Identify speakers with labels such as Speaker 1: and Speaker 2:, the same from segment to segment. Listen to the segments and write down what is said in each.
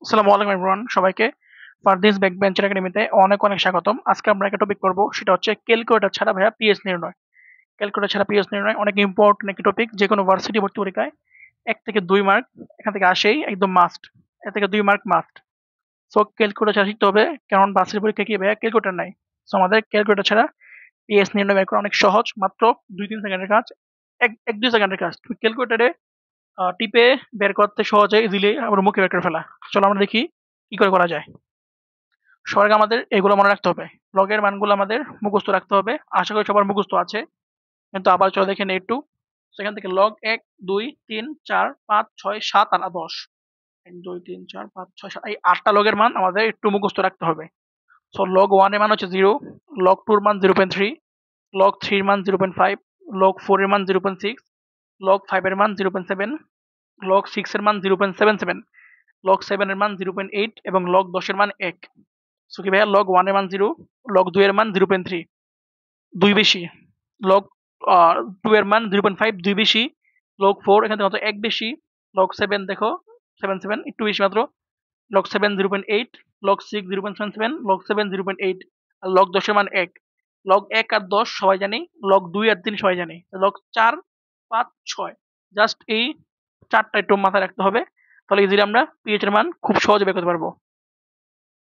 Speaker 1: আসসালামু আলাইকুম এভরিওয়ান, সবাইকে ফারদিস ব্যাকবেঞ্চার একাডেমিতে অনেক অনেক স্বাগতম। আজকে আমরা একটা টপিক পড়বো, সেটা হচ্ছে ক্যালকুলেটর ছাড়া ভাইয়া পিএইচ নির্ণয়। ক্যালকুলেটর ছাড়া পিএইচ নির্ণয় অনেক ইম্পর্টেন্ট একটি টপিক। যে কোনো ভার্সিটি ভর্তি পরীক্ষায় 1 থেকে 2 মার্ক এখান থেকে আসেই, একদম মাস্ট। 1 থেকে 2 মার্ক মাস্ট। সো ক্যালকুলেটর ছাড়া শিখতে হবে, কারণ ভার্সিটি পরীক্ষা কি ভাইয়া ক্যালকুলেটর নাই। সো আমাদের ক্যালকুলেটর ছাড়া পিএইচ নির্ণয় বের করা অনেক সহজ, মাত্র 2-3 সেকেন্ডের কাজ। 1-2 সেকেন্ডের কাজ তুমি ক্যালকুলেটরে টিপে বের করতে সহজে, ইজিলি আবার মুখে বের করে ফেলা। চলো আমরা দেখি কি করে করা যায়। সবার আগে আমাদের এগুলো মনে রাখতে হবে। লগের মানগুলো আমাদের মুখস্থ রাখতে হবে। আশা করি সবার মুখস্থ আছে। কিন্তু আবার চলো দেখে নিই একটু। সেখান থেকে লগ 1, 2, 3, 4, 5, 6, 7 আর 10। 1, 2, 3, 4, 5, 6, 7 এই 8টা লগের মান আমাদের একটু মুখস্থ রাখতে হবে। সো লগ 1 এর মান হচ্ছে 0, লগ 2 এর মান 0.3, লগ 3 এর মান 0.5, লগ 4 এর মান 0.6, লগ 5 এর মান 0.7, লগ 6 এর মান 0.77, লগ 7 এর মান 0.8 এবং লগ 10 এর মান 1। সো কি ভাইয়া লগ 1 এর মান 0, লগ 2 এর মান 0.3 2 বেশি, লগ 2 এর মান 0.5 2 বেশি, লগ 4 এখান থেকে মাত্র 1 বেশি, লগ 7 দেখো 77 একটু বেশি মাত্র, লগ 7 0.8, লগ 6 0.77, লগ 7 0.8 আর লগ 10 এর মান 1। লগ 1 আর 10 সবাই জানি, লগ 2 আর 3 সবাই জানি, লগ 4 5 6 জাস্ট এই চারটা একটু মাথায় রাখতে হবে। তাহলে ইজিলি আমরা পিএইচ এর মান খুব সহজে বের করতে পারবো।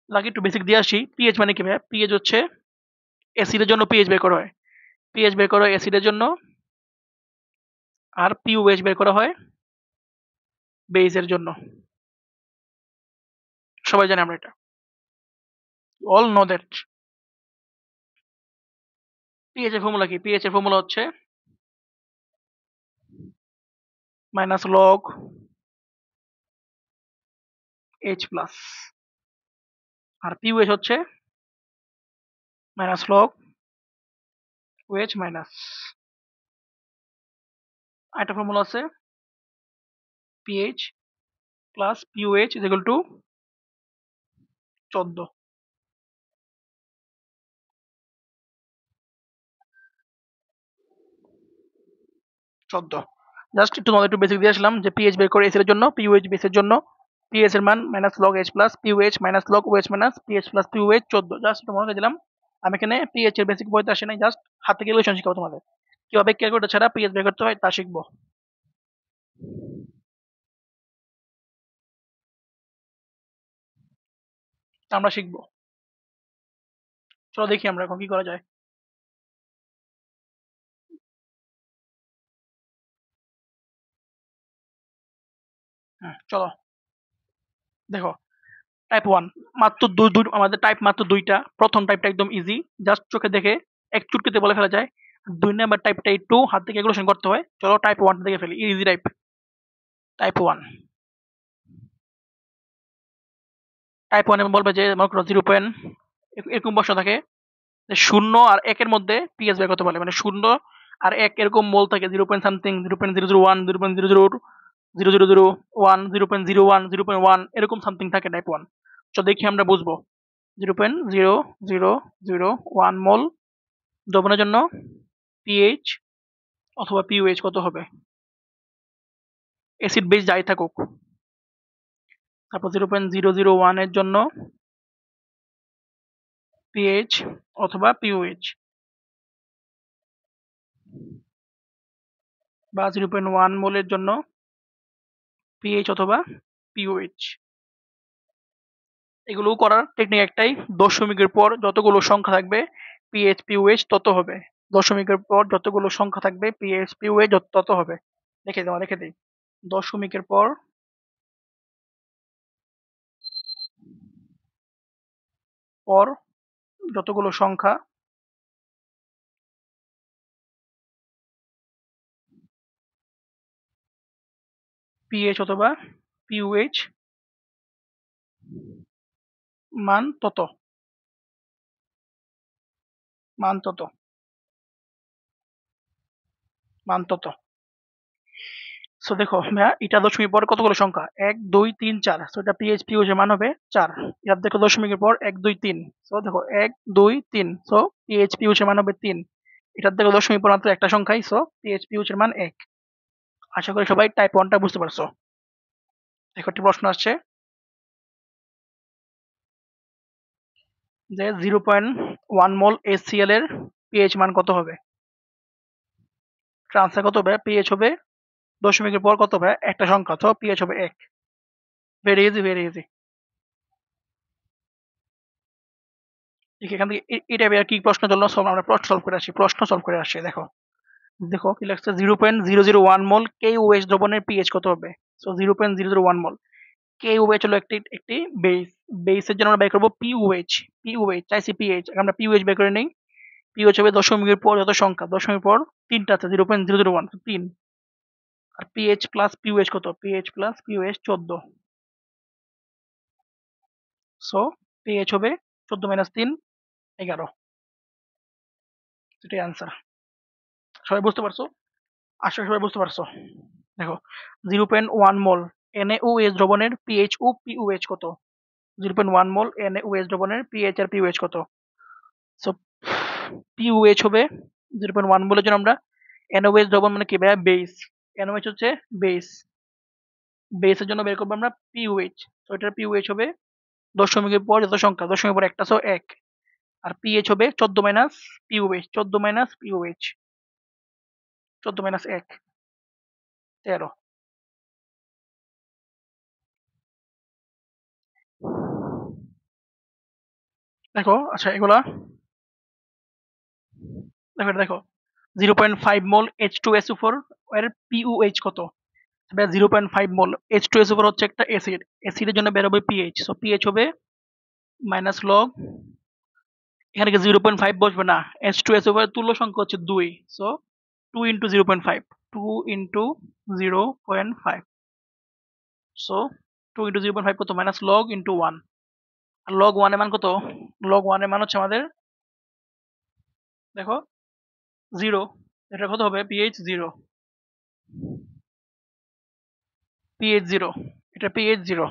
Speaker 1: লাগে একটু বেসিক দিয়ে আসি। পিএইচ মানে কি ভাইয়া? পিএইচ হচ্ছে অ্যাসিডের জন্য পিএইচ বের করা হয়। পিএইচ বের করা হয় অ্যাসিডের জন্য, আর পিওএইচ বের করা হয় বেইজের জন্য। সবাই জানি আমরা এটা, অল নো দ্যাট। পিএইচ এর ফর্মুলা কি? পিএইচ এর ফর্মুলা হচ্ছে মাইনাস লগ এইচ প্লাস, আর পিওএইচ হচ্ছে মাইনাস লগ ওএইচ মাইনাস। আরেকটা ফর্মুলা আছে pH plus pOH is equal to 14। Just একটু তোমাদের একটু বেসিক দিয়ে আসলাম যে পিএইচ বের করে এসিড এর জন্য, পিওএইচ বেসের জন্য। পিএইচ এর মান minus log H plus pOH minus log OH minus pH plus pOH 14। Just একটু মনে করে দিলাম। আমি এখানে পিএইচ এর বেসিক বইতে আসে নাই, জাস্ট হাত থেকে ইকুয়েশন শিখাবো তোমাদের। কিভাবে ক্যালকুলেটর ছাড়া পিএইচ বের করতে হয় তা শিখবো। আমরা শিখবো। চলো দেখি আমরা এখন কি করা যায়। চলো দেখো, টাইপ 1 মাত্র দুই দুই আমাদের টাইপ মাত্র দুইটা। প্রথম টাইপটা একদম ইজি, জাস্ট চোখে দেখে এক চুটকিতে বলে ফেলা যায়। 2 নাম্বার টাইপটা একটু হাত থেকে ক্যালকুলেশন করতে হয়। চলো টাইপ 1 দেখে ফেলি, ইজি টাইপ। টাইপ 1, টাইপ 1 এ বলবে যে মনে করো 0 পয়েন্ট এরকম বসা থাকে, যে 0 আর 1 এর মধ্যে পিএইচ বের করতে বলে। মানে 0 আর 1 এরকম মোল থাকে, 0 পয়েন্ট সামথিং, 0.001, 0.001, 0.01, এরকম সামথিং থাকে টাইপ 1। তো দেখি আমরা বুঝবো। 0.0001 মোল দ্রবণের জন্য পিএইচ অথবা পিওএইচ কত হবে? অ্যাসিড বেস যাই থাকুক। তারপর 0.001 এর জন্য পিএইচ অথবা পিওএইচ, বা 0.1 মোলের জন্য পিএইচ অথবা পিওএইচ। এগুলো করার টেকনিক একটাই, দশমিকের পর যতগুলো সংখ্যা থাকবে পিএইচ পিওএইচ তত হবে। দশমিকের পর যতগুলো সংখ্যা থাকবে পিএইচ পিওএইচ তত হবে। দেখে দিই। দশমিকের পর যতগুলো সংখ্যা পিএইচ অথবা পিওএইচ মান তত, মান তত, মান তত। সো দেখো ভাইয়া, এটা দশমিকের পর কতগুলো সংখ্যা? 1 2 3 4। সো এটা পিএইচ পিওএইচ এর মান হবে 4। এবার দেখো দশমিকের পর 1 2 3। সো দেখো 1 2 3। সো পিএইচ পিওএইচ এর মান হবে 3। এটার দেখো দশমিকের পর মাত্র একটা সংখ্যাই, সো পিএইচ পিওএইচ এর মান 1। আশা করি সবাই টাইপ 1 টা বুঝতে পারছো। দেখো একটি প্রশ্ন আসছে, যে 0.1 মোল HCl এর পিএইচ মান কত হবে? ট্রান্সফার কত হবে? পিএইচ হবে দশমিকের পর কত হবে? একটা সংখ্যা, তো পিএইচ হবে 1। Very easy, very easy. ঠিক এখান থেকে এটা আর কি প্রশ্ন চললো, আমরা প্রশ্ন সলভ করে আসছি। দেখো দেখো কি লাগছে, 0.001 মোল KOH দ্রবণের পিএইচ কত হবে? সো 0.001 মোল। KOH হলো একটি একটি বেস। বেসের জন্য আমরা বের করবো POH। POH চাইছি পিএইচ, আমরা POH বের করে নেই। POH হবে দশমিকের পর যত সংখ্যা, দশমিকের পর তিনটা আছে, 0.001 3। আর পিএইচ প্লাস পিওএইচ কত? PH plus pOH 14। So pH হবে 14 মাইনাস 3 11। এটাই আনসার। সবাই বুঝতে পারছো? আশা করি সবাই বুঝতে পারছো। দেখো 0.1 মোল NaOH দ্রবণের পিএইচ ও পিওএইচ কত? 0.1 মোল NaOH দ্রবণের পিএইচ আর পিওএইচ কত? সো পিওএইচ হবে 0.1 মোলের জন্য আমরা NaOH দ্রবণ মানে কি ভাই? বেস। NaOH হচ্ছে বেস। বেসের জন্য বের করবো আমরা পিওএইচ। তো এটার পিওএইচ হবে দশমিকের পর যত সংখ্যা, দশমিকের পর একটা, সো 1। আর পিএইচ হবে 14 minus pOH, 14 minus pOH, 14 minus 1 13। দেখো আচ্ছা এগুলা দেখো এটা দেখো 0.5 মোল H2SO4 এর পিওএইচ কত? 0.5 মোল H2SO4 হচ্ছে একটা অ্যাসিড। অ্যাসিডের জন্য বের হবে পিএইচ। সো পিএইচ হবে মাইনাস লগ, এখানে কি 0.5 বসবে না, H2SO4 এর তুল্য সংখ্যা হচ্ছে 2। So 2 into 0.5, 2 into 0.5। So 2 into 0.5 কত? Minus log into 1। আর লগ 1 এর মান কত? লগ 1 এর মান হচ্ছে আমাদের দেখো 0। এটা কত হবে? পিএইচ 0, পিএইচ 0, এটা পিএইচ 0।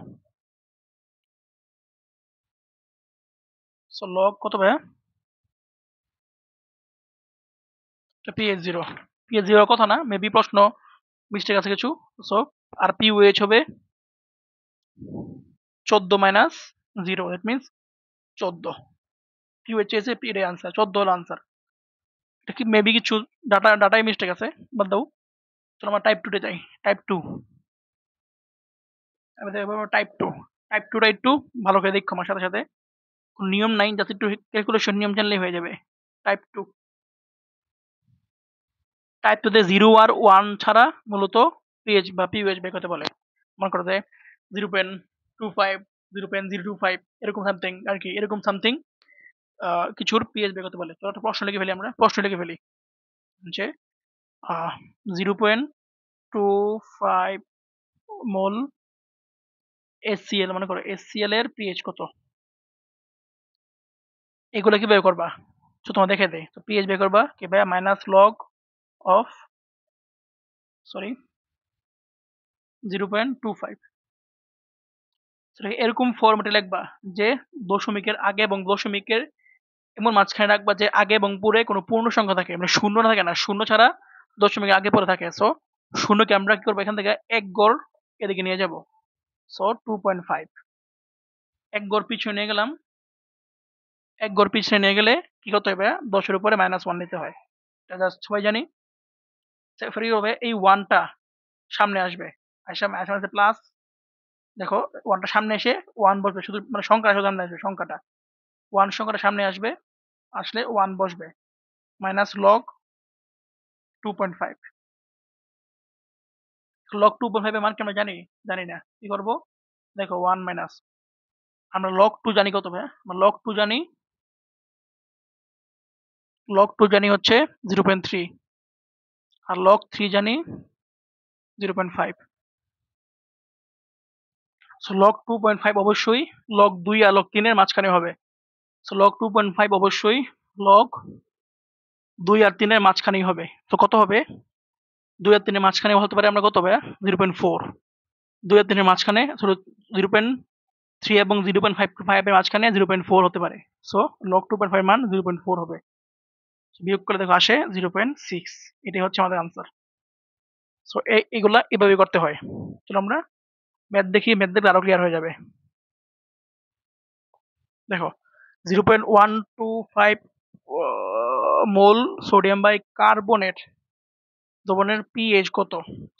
Speaker 1: সো লগ কত ভাই? এটা পিএইচ 0। পিএইচ 0 কথা না, মেবি প্রশ্ন মিস্টেক আছে কিছু। সো আর পিওএইচ হবে 14 মাইনাস 0, দ্যাট মিন্স 14। পিওএইচ এসে এর আনসার 14 হলো আনসার। এটা কি মেবি কিছু ডাটায় মিস্টেক আছে, বাদ দাও। চলো আমরা টাইপ 2 তে যাই। টাইপ 2, আমি দেখবো টাইপ 2। টাইপ 2 টা একটু ভালো করে দেখো, আমার সাথে সাথে কোনো নিয়ম নাই, জাস্ট একটু ক্যালকুলেশন নিয়ম জানলেই হয়ে যাবে। টাইপ 2, টাইপ 2 তে 0 আর 1 ছাড়া মূলত পিএইচ বা পিওএইচ বের করতে বলে। মনে করো যে 0.25, 0.025 এরকম সামথিং আর কি, এরকম সামথিং কিছুর পিএইচ বের করতে বলে। তো একটা প্রশ্ন লিখে ফেলি, আমরা প্রশ্ন লিখে ফেলি যে 0.25 মোল HCl, মনে করো HCl এর পিএইচ কত? এগুলো কি বের করবা? তো তোমার দেখে দেয়। তো পিএইচ বের করবা কি ভাই? Minus log of, sorry 0.25। এরকম ফরম্যাটে লিখবা যে দশমিকের আগে এবং দশমিকের এমন মাঝখানে রাখবা যে আগে এবং পরে কোনো পূর্ণ সংখ্যা থাকে, মানে শূন্য না থাকে না, শূন্য ছাড়া দশমিকের আগে পরে থাকে। সো শূন্যকে আমরা কি করবো? এখান থেকে এক গড় এদিকে নিয়ে যাব। সো 2.5 এক গড় পিছনে নিয়ে গেলাম। এক গড় পিছনে নিয়ে গেলে কি করতে হবে? 10 এর উপরে -1 নিতে হয়। এটা জাস্ট সবাই জানি। ফ্রি হবে এই ওয়ানটা সামনে আসবে, আসে প্লাস। দেখো ওয়ানটা সামনে এসে ওয়ান বসবে, শুধু মানে সংখ্যা শুধু সামনে আসবে, সংখ্যাটা ওয়ান সংখ্যাটা সামনে আসবে, আসলে ওয়ান বসবে। Minus log 2.5। লগ 2.5 এর মান কি আমরা জানি? জানি না। কি করব? দেখো 1 মাইনাস, আমরা লগ 2 জানি কত ভাই? আমরা লগ 2 জানি, লগ 2 জানি হচ্ছে 0.3, আর লগ 3 জানি 0.5। সো লগ 2.5 অবশ্যই লগ 2 আর লগ 3 এর মাঝখানে হবে। সো লগ 2.5 অবশ্যই লগ 2 আর 3 এর মাঝখানেই হবে। তো কত হবে? 2 আর 3 এর মাঝখানে হতে পারে আমরা কত হবে? 0.4। 2 আর 3 এর মাঝখানে, সরি 0.3 এবং 0.5 এর মাঝখানে 0.4 হতে পারে। সো লগ 2.5 মান 0.4 হবে। বিয়োগ করে দেখো আসে 0.6। এটাই হচ্ছে আমাদের আনসার। সো এইগুলা এভাবে করতে হয়। চলো আমরা ম্যাথ দেখি, ম্যাথ দেখলে আরো ক্লিয়ার হয়ে যাবে। দেখো 0.125 মোল সোডিয়াম বাই কার্বনেট দ্রবণের পিএইচ কত?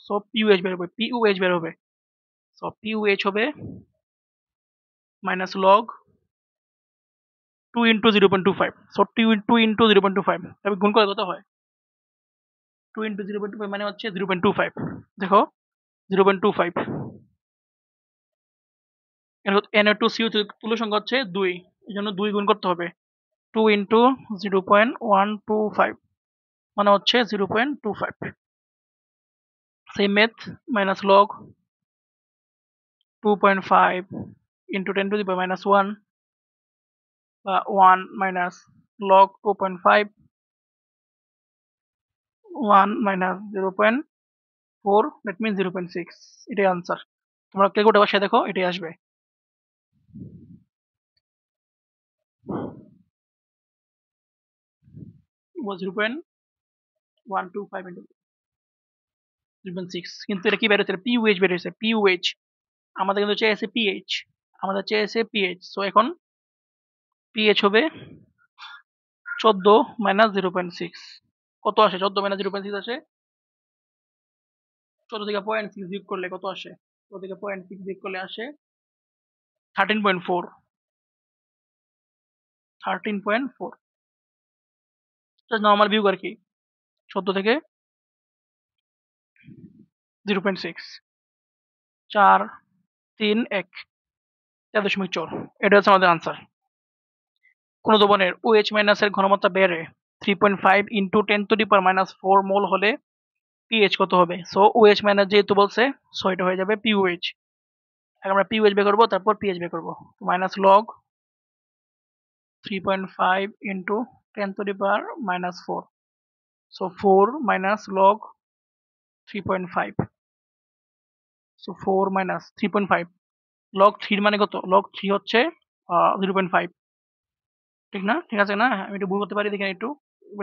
Speaker 1: সো পিওএইচ বের হবে, পিওএইচ বের হবে। সো পিওএইচ হবে minus log 2 into 0.25। So 2 into 0.25 তবে গুণ করে কত হয়? 2 ইন্টু 0.25 মানে হচ্ছে 0.25। দেখো 0.25 Na2CO তুল্য সংখ্যা হচ্ছে 2, এই জন্য 2 গুণ করতে হবে। 2 ইন্টু 0.125 মানে হচ্ছে 0.25। Same math, minus log 2.5 into 10 to the power minus 1 বা 1 minus log 2.5 1 minus 0.4 that means 0.6। এটাই আনসার। তোমরা ক্যালকুলেটর বসে দেখো এটাই আসবে। 0.125 ইন্টু 0.6, কিন্তু এটা কি বের হচ্ছে? পিওএইচ বের হচ্ছে, পিওএইচ। আমাদের কিন্তু চেয়েছে পিএইচ, আমাদের চেয়েছে পিএইচ। সো এখন পিএইচ হবে 14 মাইনাস 0.6। কত আসে? 14 মাইনাস 0.6 আসে 14 থেকে 0.6 বিয়োগ করলে কত আসে? 14 থেকে 0.6 বিয়োগ করলে আসে 13.4। 13.4 জাস্ট নরমাল বিয়োগ আর কি। 14 থেকে 0.6 4 3 1 4.4। এটা হচ্ছে আমাদের আনসার। কোন দ্রবণের OH মাইনাসের ঘনমাত্রা বেড়ে 3.5 into 10 to the power minus 4 মোল হলে পিএইচ কত হবে? সো OH মাইনাস যেহেতু বলছে, সো এটা হয়ে যাবে পিওএইচ। এখন আমরা পিওএইচ বের করবো, তারপর পিএইচ বের করবো। Minus log 3.5 into 10 to the power minus 4। So 4 minus log 3.5। So 4 minus 3.5 log 3 মানে কত? লগ 3 হচ্ছে 0.5। ঠিক না? ঠিক আছে না? আমি একটু ভুল করতে পারি, দেখেন একটু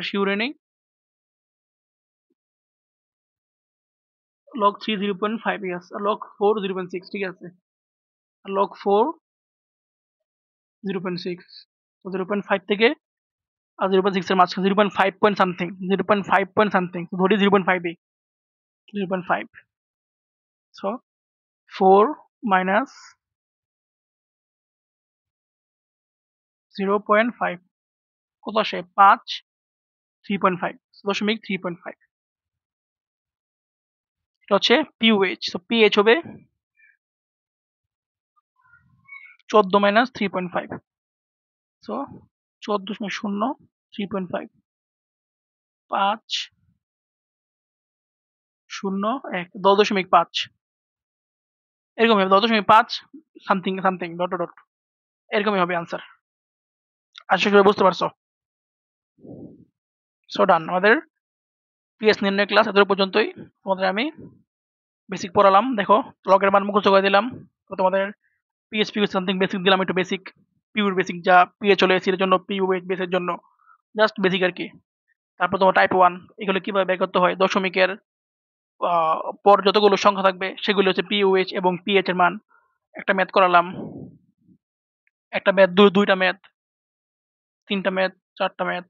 Speaker 1: শিওরে নেই। log 3 0.5, yes, log 4 0.6, ঠিক আছে। log 4 0.6, তো 0.5 থেকে আর 0.6 এর মাঝখানে 0.5 পয়েন্ট সামথিং, 0.5 পয়েন্ট সামথিং, ধরি 0.5 এ 0.5। সো 4 মাইনাস 0.5 কত আসে? 5 3.5 দশমিক 3.5। এটা হচ্ছে পিওএইচ। সো পিএইচ হবে 14 মাইনাস 3.5। সো 14.0 3.5 5 0 1 10.5 এরকমই হবে, 10.5 something something dot dot dot, এরকমই হবে আনসার। আশা করি বুঝতে পারছো। সো ডান, আমাদের পিএস নির্ণয় ক্লাস এত পর্যন্তই। তোমাদের আমি বেসিক পড়ালাম, দেখো লগের মান মুখস্থ করে দিলাম। তো তোমাদের পিএস পিউ সামথিং বেসিক দিলাম, একটু বেসিক পিউর বেসিক, যা পিএ চলে এসির জন্য, পিউ বেসের জন্য জাস্ট বেসিক আর কি। তারপর তোমার টাইপ 1 এগুলো কিভাবে বের করতে হয়, দশমিকের পর যতগুলো সংখ্যা থাকবে সেগুলো হচ্ছে পিওএইচ এবং পিএইচ এর মান। একটা ম্যাথ করালাম, একটা ম্যাথ, দুইটা ম্যাথ, তিনটা ম্যাথ, চারটা ম্যাথ,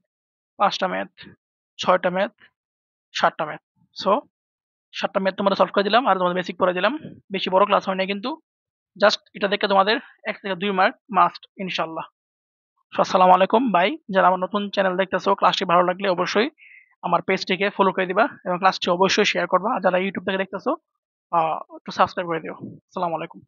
Speaker 1: পাঁচটা ম্যাথ, ছয়টা ম্যাথ, সাতটা ম্যাথ। সো 7টা ম্যাথ তোমরা সলভ করে দিলাম আর তোমাদের বেসিক পড়ে দিলাম। বেশি বড় ক্লাস হয় না কিন্তু, জাস্ট এটা দেখে তোমাদের 1 থেকে 2 মার্ক মাস্ট ইনশাআল্লাহ। সো আসসালামু আলাইকুম বাই। যারা আমার নতুন চ্যানেল দেখতেছো, ক্লাসটি ভালো লাগলে অবশ্যই আমার পেজটিকে ফলো করে দিবা এবং ক্লাসটি অবশ্যই শেয়ার করবা। আর যারা ইউটিউব থেকে দেখতেছো একটু সাবস্ক্রাইব করে দিও। আসসালামু আলাইকুম।